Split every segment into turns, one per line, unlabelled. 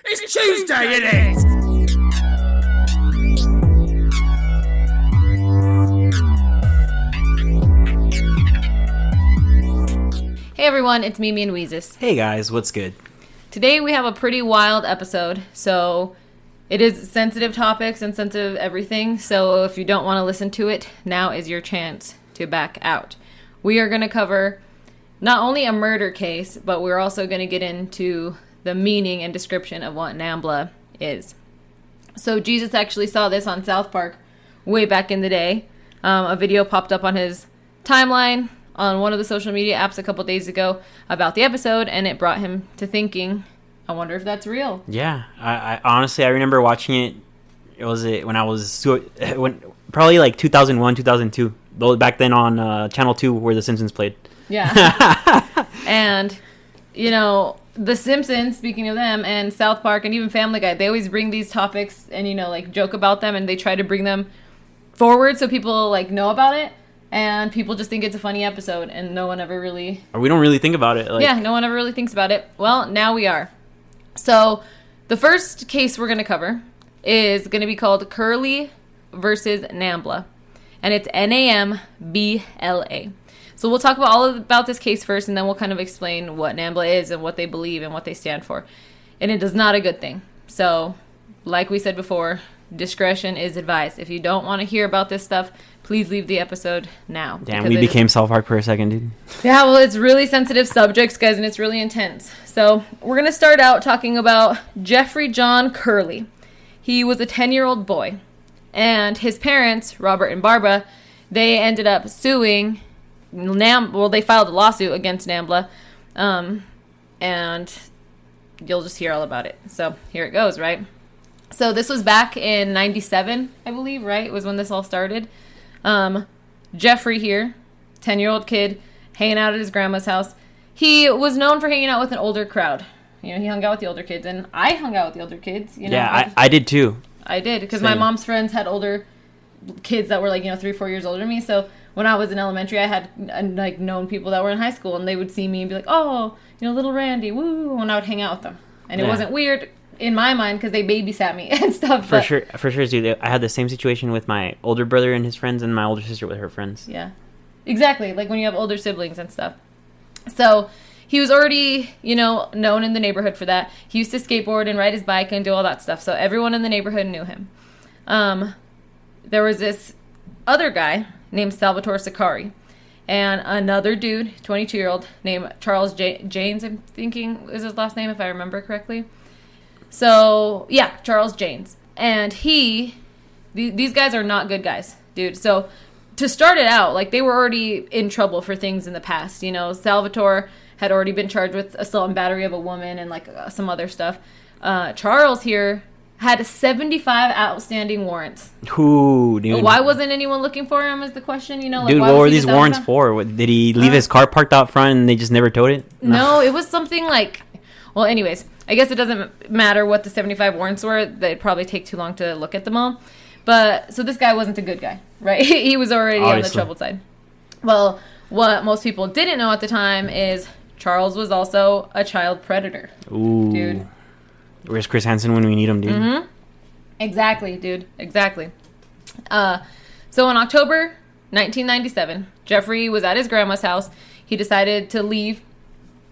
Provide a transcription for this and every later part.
It's Tuesday, it is!
Hey everyone, it's Mimi and Weezus.
Hey guys, what's good?
Today we have a pretty wild episode, so it is sensitive topics and sensitive everything, so if you don't want to listen to it, now is your chance to back out. We are going to cover not only a murder case, but we're also going to get into the meaning and description of what NAMBLA is. So Jesus actually saw this on South Park way back in the day. A video popped up on his timeline on one of the social media apps a couple days ago about the episode, and it brought him to thinking, I wonder if that's real.
Yeah, I honestly, I remember watching it. When I was probably like 2001, 2002. Back then on Channel 2 where The Simpsons played.
Yeah. And, you know, The Simpsons, speaking of them, and South Park, and even Family Guy, they always bring these topics and, you know, like, joke about them, and they try to bring them forward so people, like, know about it, and people just think it's a funny episode, and no one ever really...
Or we don't really think about it.
Yeah, no one ever really thinks about it. Well, now we are. So, the first case we're going to cover is going to be called Curley versus NAMBLA, and it's NAMBLA. So we'll talk about this case first, and then we'll kind of explain what NAMBLA is and what they believe and what they stand for. And it is not a good thing. So, like we said before, discretion is advised. If you don't want to hear about this stuff, please leave the episode now.
Damn, we became South Park for a second, dude.
Yeah, well, it's really sensitive subjects, guys, and it's really intense. So we're going to start out talking about Jeffrey John Curley. He was a 10-year-old boy, and his parents, Robert and Barbara, they ended up suing they filed a lawsuit against NAMBLA, and you'll just hear all about it. So here it goes, right? So this was back in 97, I believe, right? Was when this all started. Jeffrey here, 10-year-old kid, hanging out at his grandma's house. He was known for hanging out with an older crowd. You know, he hung out with the older kids, and I hung out with the older kids. You know,
yeah, I did too.
I did, because my mom's friends had older kids that were like, 3-4 years older than me. So when I was in elementary, I had like known people that were in high school, and they would see me and be like, oh, little Randy, woo, and I would hang out with them. And it wasn't weird in my mind because they babysat me and stuff.
For sure, dude. I had the same situation with my older brother and his friends, and my older sister with her friends.
Yeah, exactly. Like when you have older siblings and stuff. So he was already, known in the neighborhood for that. He used to skateboard and ride his bike and do all that stuff. So everyone in the neighborhood knew him. There was this other guy named Salvatore Sakari, and another dude, 22-year-old, named Charles Janes, I'm thinking is his last name, if I remember correctly. So, yeah, Charles Janes. And these guys are not good guys, dude. So, to start it out, like, they were already in trouble for things in the past. Salvatore had already been charged with assault and battery of a woman and, like, some other stuff. Charles here had 75 outstanding warrants.
Ooh, dude.
Why wasn't anyone looking for him is the question, Dude,
what were these warrants for? Did he leave his car parked out front and they just never towed it?
No, it was something like... Well, anyways, I guess it doesn't matter what the 75 warrants were. They'd probably take too long to look at them all. But, so this guy wasn't a good guy, right? He was already on the troubled side. Well, what most people didn't know at the time is Charles was also a child predator.
Ooh.
Dude.
Where's Chris Hansen when we need him, dude?
Mm-hmm. Exactly, dude. Exactly. So in October 1997, Jeffrey was at his grandma's house. He decided to leave.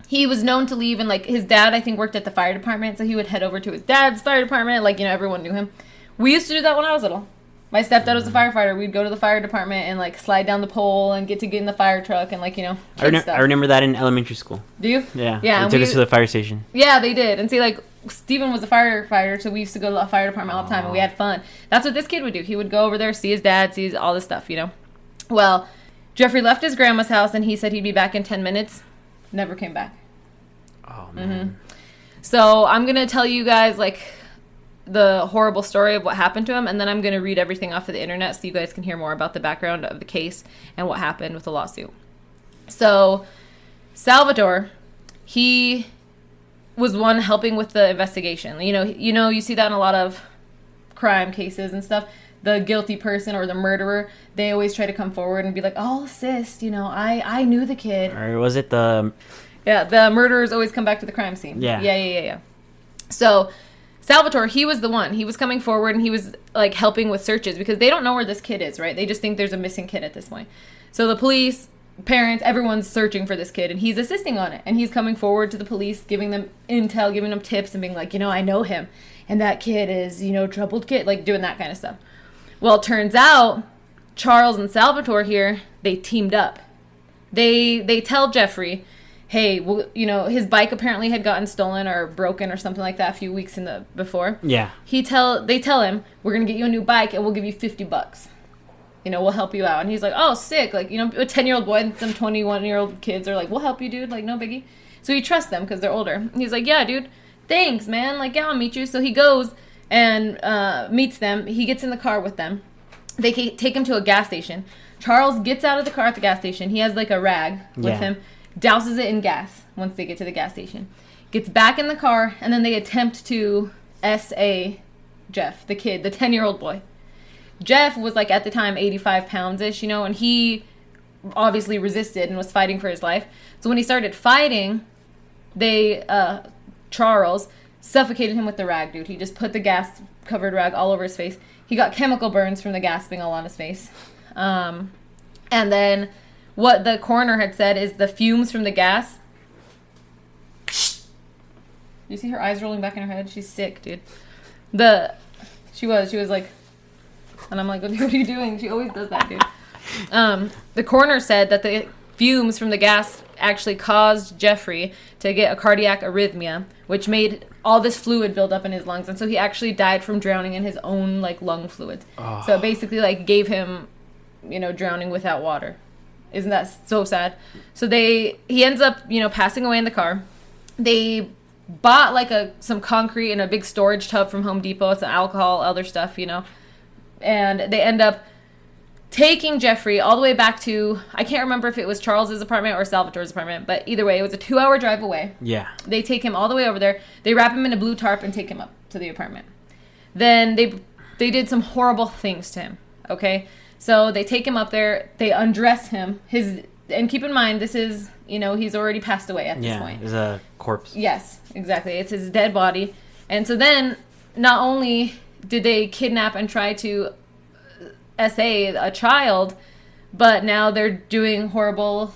He was known to leave, and, like, his dad, I think, worked at the fire department, so he would head over to his dad's fire department. Like, everyone knew him. We used to do that when I was little. My stepdad was a firefighter. We'd go to the fire department and, like, slide down the pole and get in the fire truck and, like, stuff.
I remember that in elementary school.
Do you?
Yeah.
Yeah.
They took us to the fire station.
Yeah, they did. And see, like, Steven was a firefighter, so we used to go to the fire department all the time, and we had fun. That's what this kid would do. He would go over there, see his dad, see all this stuff, Well, Jeffrey left his grandma's house, and he said he'd be back in 10 minutes. Never came back.
Oh, man.
Mm-hmm. So I'm going to tell you guys, like, the horrible story of what happened to him, and then I'm going to read everything off of the internet so you guys can hear more about the background of the case and what happened with the lawsuit. So, Salvatore, he was one helping with the investigation. You see that in a lot of crime cases and stuff. The guilty person or the murderer, they always try to come forward and be like, I'll assist, I knew the kid.
Or was it the...
Yeah, the murderers always come back to the crime scene.
Yeah.
So Salvatore, he was the one. He was coming forward and he was like helping with searches because they don't know where this kid is, right? They just think there's a missing kid at this point. So the police, parents, everyone's searching for this kid and he's assisting on it. And he's coming forward to the police, giving them intel, giving them tips and being like, I know him. And that kid is, troubled kid, like doing that kind of stuff. Well, it turns out Charles and Salvatore here, they teamed up. They tell Jeffrey, hey, well, his bike apparently had gotten stolen or broken or something like that a few weeks before.
Yeah.
They tell him, we're going to get you a new bike and we'll give you $50. We'll help you out. And he's like, oh, sick. Like, a 10-year-old boy and some 21-year-old kids are like, we'll help you, dude. Like, no biggie. So he trusts them because they're older. He's like, yeah, dude, thanks, man. Like, yeah, I'll meet you. So he goes and meets them. He gets in the car with them. They take him to a gas station. Charles gets out of the car at the gas station. He has like a rag with him. Douses it in gas once they get to the gas station. Gets back in the car, and then they attempt to S.A. Jeff, the kid, the 10-year-old boy. Jeff was, like, at the time, 85 pounds-ish, and he obviously resisted and was fighting for his life. So when he started fighting, Charles suffocated him with the rag, dude. He just put the gas-covered rag all over his face. He got chemical burns from the gas being all on his face. And then what the coroner had said is the fumes from the gas. You see her eyes rolling back in her head? She's sick, dude. She was like, and I'm like, what are you doing? She always does that, dude. The coroner said that the fumes from the gas actually caused Jeffrey to get a cardiac arrhythmia, which made all this fluid build up in his lungs, and so he actually died from drowning in his own like lung fluids. Oh. So it basically like gave him, drowning without water. Isn't that so sad? So he ends up, passing away in the car. They bought like some concrete in a big storage tub from Home Depot, some alcohol, other stuff, and they end up taking Jeffrey all the way back to, I can't remember if it was Charles's apartment or Salvatore's apartment, but either way, it was a 2-hour drive away.
Yeah.
They take him all the way over there. They wrap him in a blue tarp and take him up to the apartment. Then they did some horrible things to him, okay? So they take him up there, they undress him. And keep in mind, this is, he's already passed away at this point.
Yeah, it's a corpse.
Yes, exactly. It's his dead body. And so then, not only did they kidnap and try to SA a child, but now they're doing horrible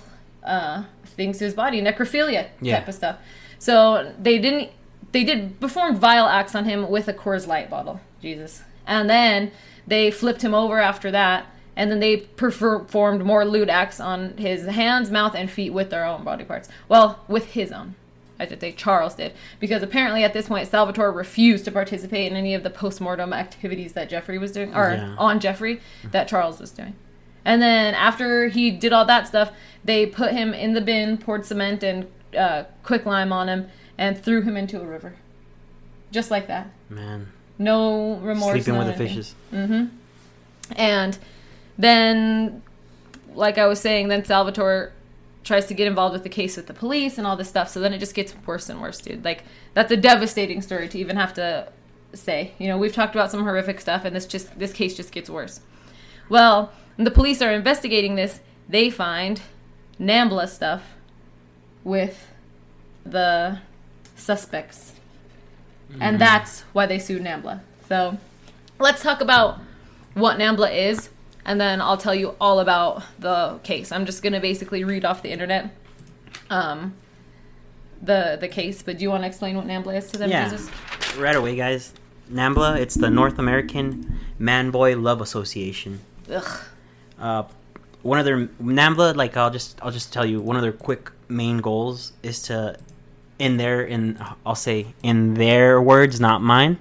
things to his body, necrophilia type of stuff. So they did perform vile acts on him with a Coors Light bottle. Jesus. And then they flipped him over after that. And then they performed more lewd acts on his hands, mouth, and feet with their own body parts. Well, with his own. I should say Charles did. Because apparently at this point, Salvatore refused to participate in any of the post-mortem activities that Jeffrey was doing, or on Jeffrey, that Charles was doing. And then after he did all that stuff, they put him in the bin, poured cement and quicklime on him, and threw him into a river. Just like that.
Man.
No remorse.
Sleeping with the fishes.
Mm-hmm. And then, like I was saying, then Salvatore tries to get involved with the case with the police and all this stuff. So then it just gets worse and worse, dude. Like, that's a devastating story to even have to say. We've talked about some horrific stuff, and this case just gets worse. Well, when the police are investigating this, they find NAMBLA stuff with the suspects. Mm-hmm. And that's why they sued NAMBLA. So let's talk about what NAMBLA is. And then I'll tell you all about the case. I'm just going to basically read off the internet the case. But do you want to explain what NAMBLA is to them, Jesus?
Right away, guys. NAMBLA, it's the North American Man-Boy Love Association.
Ugh.
One of their NAMBLA, like I'll just tell you, one of their quick main goals is to, I'll say in their words, not mine,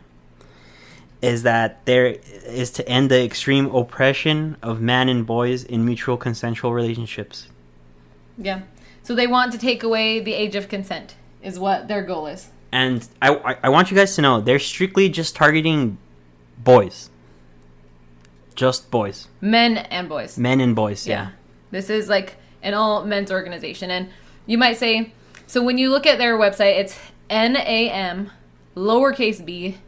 is that there is to end the extreme oppression of man and boys in mutual consensual relationships.
Yeah. So they want to take away the age of consent is what their goal is.
And I want you guys to know, they're strictly just targeting boys. Just boys. Men and boys. Men and boys, yeah.
This is like an all men's organization. And you might say, so when you look at their website, it's NAM, lowercase b,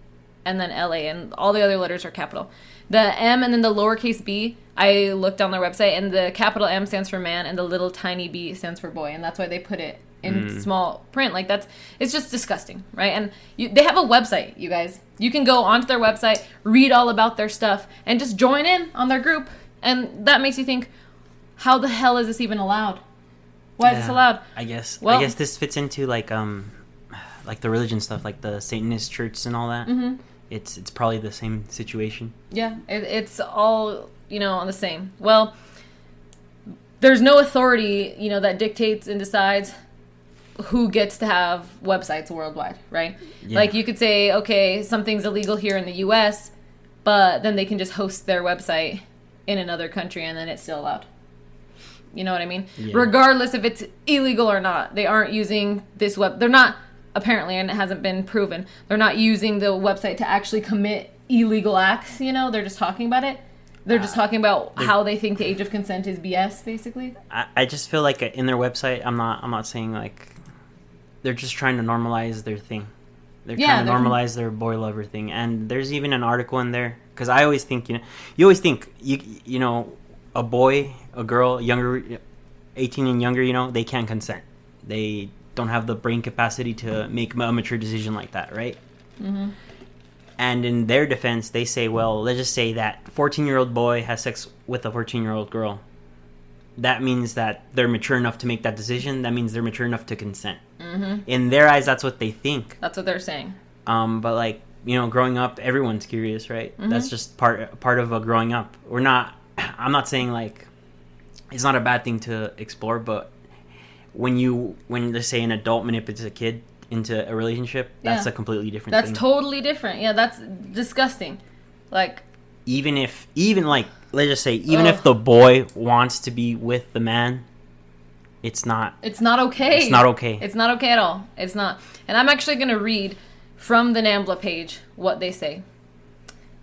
and then LA, and all the other letters are capital. The M and then the lowercase b, I looked on their website, and the capital M stands for man, and the little tiny b stands for boy, and that's why they put it in small print. Like it's just disgusting, right? And they have a website, you guys. You can go onto their website, read all about their stuff, and just join in on their group. And that makes you think, how the hell is this even allowed? Why is this allowed?
I guess
Well,
this fits into like the religion stuff, like the Satanist church and all that.
Mm-hmm.
It's probably the same situation.
Yeah, it's all, on the same. Well, there's no authority, that dictates and decides who gets to have websites worldwide, right?
Yeah.
Like you could say, okay, something's illegal here in the U.S., but then they can just host their website in another country and then it's still allowed. You know what I mean?
Yeah.
Regardless if it's illegal or not, they aren't using this they're not, apparently, and it hasn't been proven, they're not using the website to actually commit illegal acts, they're just talking about it. They're just talking about how they think the age of consent is BS, basically.
I just feel like in their website, I'm not saying like, they're just trying to normalize their thing. They're trying to normalize their boy lover thing. And there's even an article in there, because I always think, you always think, a boy, a girl, younger, 18 and younger, they can't consent. They don't have the brain capacity to make a mature decision like that, right? Mm-hmm. And in their defense, they say, well, let's just say that 14-year-old boy has sex with a 14-year-old girl. That means that they're mature enough to make that decision. That means they're mature enough to consent. Mm-hmm. In their eyes, that's what they think.
That's what they're saying.
But like, growing up, everyone's curious, right? Mm-hmm. That's just part of growing up. I'm not saying like, it's not a bad thing to explore, but when let's say an adult manipulates a kid into a relationship, that's a completely different thing.
That's totally different. Yeah, that's disgusting. Like,
even like, let's just say, if the boy wants to be with the man, it's not okay.
It's not okay.
It's not okay.
It's not okay at all. It's not. And I'm actually going to read from the NAMBLA page what they say.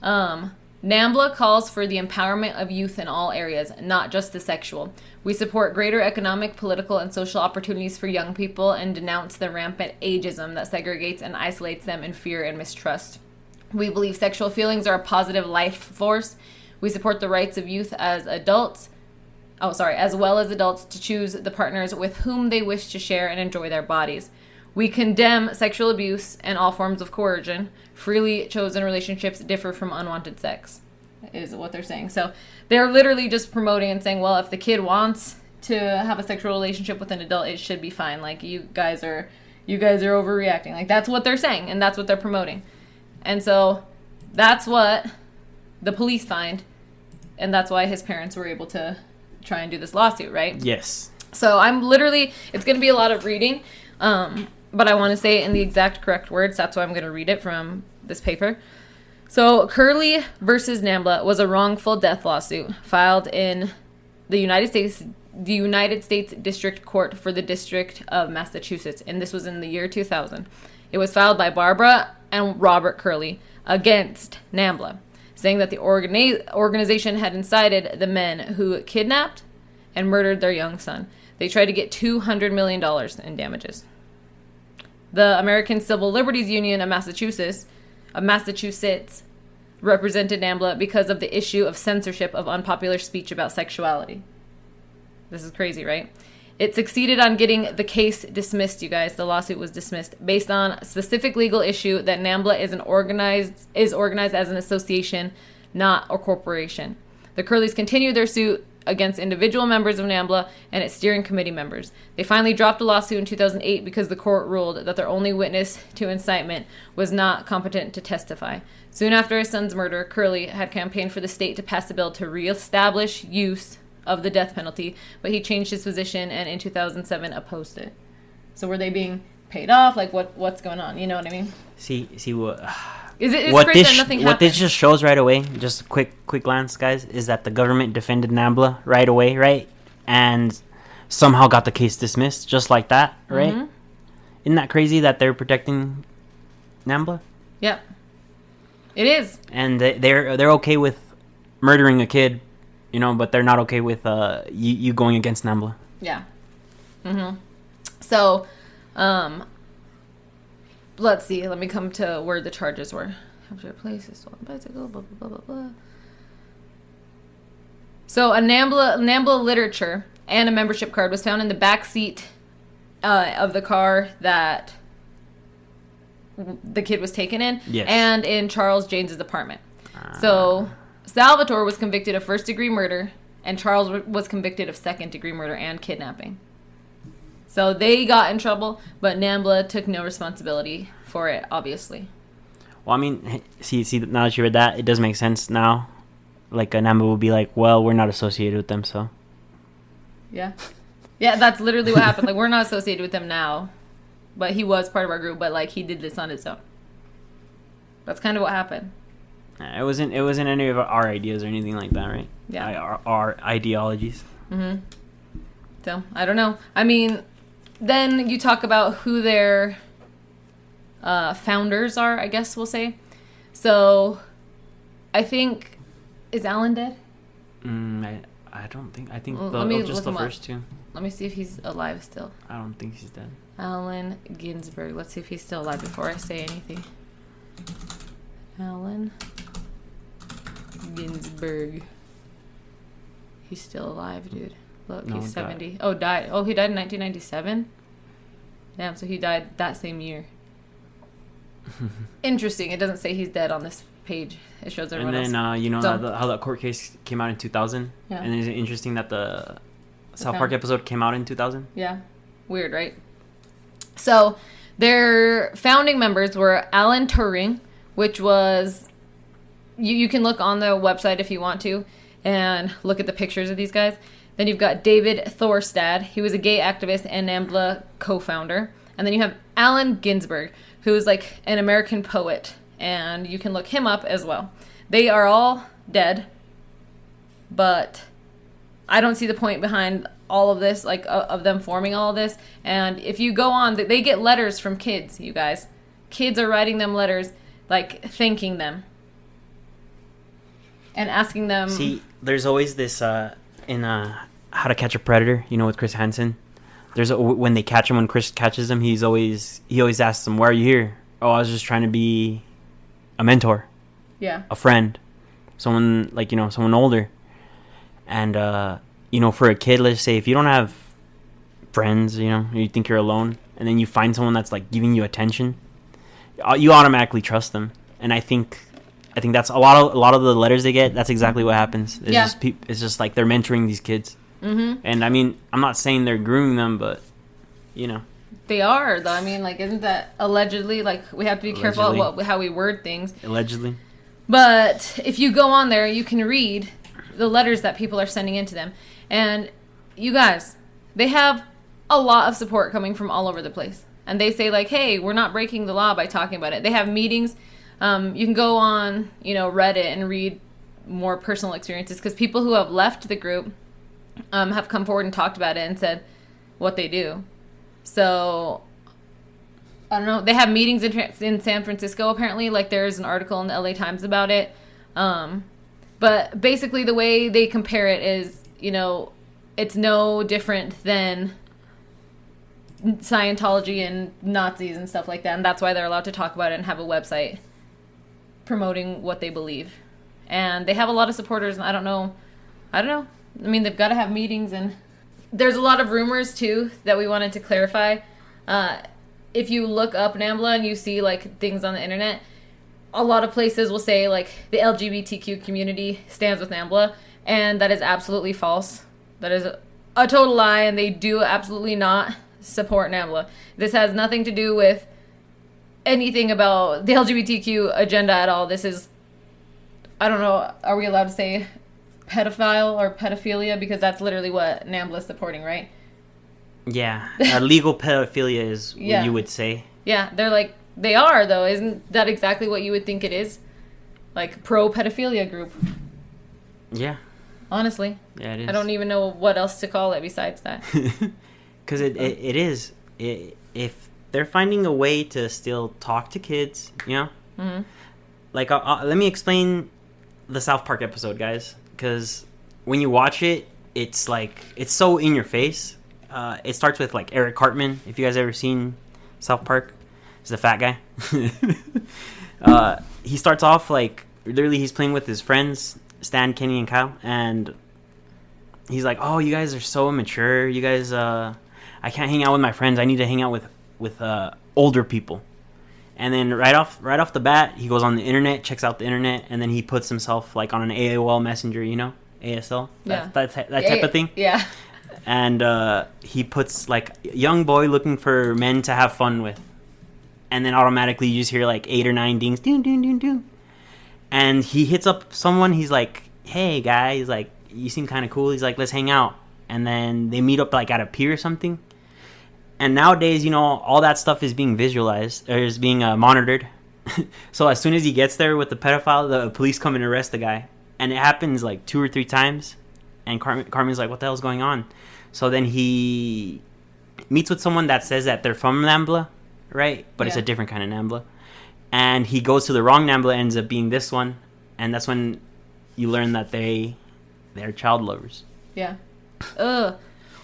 NAMBLA calls for the empowerment of youth in all areas, not just the sexual. We support greater economic, political, and social opportunities for young people and denounce the rampant ageism that segregates and isolates them in fear and mistrust. We believe sexual feelings are a positive life force. We support the rights of youth as well as adults to choose the partners with whom they wish to share and enjoy their bodies. We condemn sexual abuse and all forms of coercion. Freely chosen relationships differ from unwanted sex, is what they're saying. So they're literally just promoting and saying, well, if the kid wants to have a sexual relationship with an adult, it should be fine. Like, you guys are overreacting. Like, that's what they're saying, and that's what they're promoting. And so that's what the police find, and that's why his parents were able to try and do this lawsuit, right?
Yes.
So it's going to be a lot of reading, but I want to say it in the exact correct words. That's why I'm going to read it from this paper. So Curley versus NAMBLA was a wrongful death lawsuit filed in the United States District Court for the District of Massachusetts, and this was in the year 2000. It was filed by Barbara and Robert Curley against NAMBLA, saying that the organization had incited the men who kidnapped and murdered their young son. They tried to get $200 million in damages. The American Civil Liberties Union of Massachusetts represented NAMBLA because of the issue of censorship of unpopular speech about sexuality. This is crazy, right? It succeeded on getting the case dismissed, you guys. The lawsuit was dismissed based on a specific legal issue that NAMBLA is organized as an association, not a corporation. The Curleys continued their suit against individual members of NAMBLA and its steering committee members. They finally dropped the lawsuit in 2008 because the court ruled that their only witness to incitement was not competent to testify. Soon after his son's murder, Curley had campaigned for the state to pass a bill to reestablish use of the death penalty, but he changed his position and in 2007 opposed it. So were they being paid off? Like, what's going on? You know what I mean?
See what...
It's
what
crazy
this
that nothing
what
happened.
this just shows right away, just a quick glance, guys, is that the government defended NAMBLA right away, right? And somehow got the case dismissed just like that, right? Mm-hmm. Isn't that crazy that they're protecting NAMBLA?
Yep. It is.
And they're okay with murdering a kid, but they're not okay with you going against NAMBLA.
Yeah. Mhm. So, let's see. Let me come to where the charges were. After a place, a stolen bicycle, blah, blah, blah, blah, blah. So a NAMBLA literature and a membership card was found in the back seat of the car that the kid was taken in,
yes.
and in Charles James's apartment. So Salvatore was convicted of first-degree murder, and Charles was convicted of second-degree murder and kidnapping. So they got in trouble, but NAMBLA took no responsibility for it, obviously.
Well, I mean, see, now that you read that, it does make sense now. Like, NAMBLA will be like, well, we're not associated with them, so.
Yeah. Yeah, that's literally what happened. Like, we're not associated with him now, but he was part of our group, but, like, he did this on his own. That's kind of what happened.
It wasn't any of our ideas or anything like that, right?
Yeah.
Our ideologies.
Mm-hmm. So, I don't know. I mean, then you talk about who their founders are, I guess we'll say. So, I think, is Alan dead?
I don't think. I think
just
the first two.
Let me see if he's alive still.
I don't think he's dead.
Allen Ginsberg. Let's see if he's still alive before I say anything. Allen Ginsberg. He's still alive, dude. Look,
No,
he's 70.
died.
Oh, died. Oh, he died in 1997? Damn, so he died that same year. Interesting. It doesn't say he's dead on this page. It shows everyone else.
And then, you know
So-
how that court case came out in 2000?
Yeah.
And is it interesting that the South Park episode came out in 2000?
Yeah. Weird, right? So, their founding members were Alan Turing, which was... You can look on the website if you want to and look at the pictures of these guys. Then you've got David Thorstad. He was a gay activist and NAMBLA co-founder. And then you have Allen Ginsberg, who is like an American poet. And you can look him up as well. They are all dead. But I don't see the point behind all of this, like of them forming all of this. And if you go on, they get letters from kids, you guys. Kids are writing them letters, like thanking them. And asking them...
See, there's always this, in How to Catch a Predator, you know, with Chris Hansen. When they catch him, when Chris catches him, he always asks them, why are you here? Oh, I was just trying to be a mentor.
Yeah.
A friend. Someone, like, you know, someone older. And, you know, for a kid, let's say, if you don't have friends, you know, you think you're alone, and then you find someone that's, like, giving you attention, you automatically trust them. And I think that's a lot of the letters they get. That's exactly what happens. It's just like they're mentoring these kids. Mm-hmm. And I mean, I'm not saying they're grooming them, but you know,
they are though. I mean, like, isn't that allegedly? Like, we have to be careful how we word things.
Allegedly.
But if you go on there, you can read the letters that people are sending into them, and you guys, they have a lot of support coming from all over the place. And they say like, hey, we're not breaking the law by talking about it. They have meetings. You can go on, you know, Reddit and read more personal experiences, because people who have left the group have come forward and talked about it and said what they do. So, I don't know. They have meetings in San Francisco, apparently. Like, there's an article in the LA Times about it. But basically the way they compare it is, you know, it's no different than Scientology and Nazis and stuff like that. And that's why they're allowed to talk about it and have a website promoting what they believe. And they have a lot of supporters, and I don't know. I mean, they've got to have meetings, and there's a lot of rumors too that we wanted to clarify. If you look up NAMBLA and you see like things on the internet, a lot of places will say like the LGBTQ community stands with NAMBLA, and that is absolutely false. That is a total lie, and they do absolutely not support NAMBLA. This has nothing to do with anything about the LGBTQ agenda at all. This is, I don't know, are we allowed to say pedophile or pedophilia? Because that's literally what NAMBLA is supporting, right?
Yeah. Legal pedophilia is what you would say.
Yeah, they are, though. Isn't that exactly what you would think it is? Like, pro-pedophilia group.
Yeah.
Honestly.
Yeah, it is.
I don't even know what else to call it besides that.
Because it is. If they're finding a way to still talk to kids, you know? Mm-hmm. Like, let me explain the South Park episode, guys. Because when you watch it, it's like, it's so in your face. It starts with, like, Eric Cartman. If you guys ever seen South Park, he's the fat guy. He starts off, like, literally he's playing with his friends, Stan, Kenny, and Kyle. And he's like, oh, you guys are so immature. You guys, I I can't hang out with my friends. I need to hang out with older people. And then right off the bat, he goes on the internet, checks out the internet, and then he puts himself like on an AOL Messenger, you know, ASL, that type of thing.
Yeah.
And he puts like young boy looking for men to have fun with, and then automatically you just hear like 8 or 9 dings, ding, ding, ding, ding. And he hits up someone. He's like, "Hey, guy," he's like, "You seem kind of cool." He's like, "Let's hang out." And then they meet up like at a pier or something. And nowadays, you know, all that stuff is being visualized or is being monitored. So as soon as he gets there with the pedophile, the police come and arrest the guy. And it happens like 2 or 3 times. And Carmen's like, what the hell's going on? So then he meets with someone that says that they're from NAMBLA, right? But it's a different kind of NAMBLA. And he goes to the wrong NAMBLA, ends up being this one. And that's when you learn that they're child lovers.
Yeah. Ugh.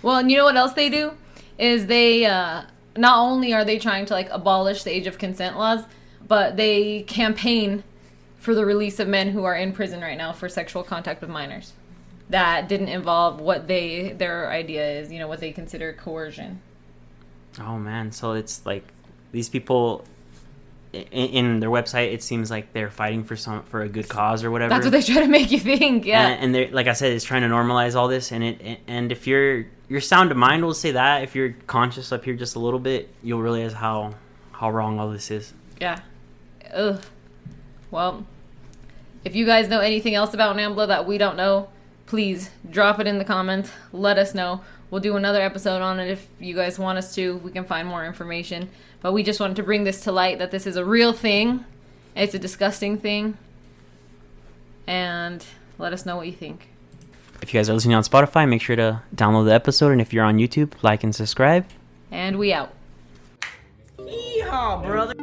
Well, and you know what else they do? Is they, not only are they trying to, like, abolish the age of consent laws, but they campaign for the release of men who are in prison right now for sexual contact with minors. That didn't involve what their idea is, you know, what they consider coercion.
Oh, man. So it's like these people, in their website, it seems like they're fighting for a good cause or whatever.
That's what they try to make you think, yeah.
And they're, like I said, it's trying to normalize all this. And if your sound of mind will say that, if you're conscious up here just a little bit, you'll realize how wrong all this is.
Yeah. Ugh. Well, if you guys know anything else about NAMBLA that we don't know, please drop it in the comments. Let us know. We'll do another episode on it if you guys want us to. We can find more information. But we just wanted to bring this to light, that this is a real thing. It's a disgusting thing. And let us know what you think.
If you guys are listening on Spotify, make sure to download the episode. And if you're on YouTube, like and subscribe.
And we out.
Yeehaw, brother.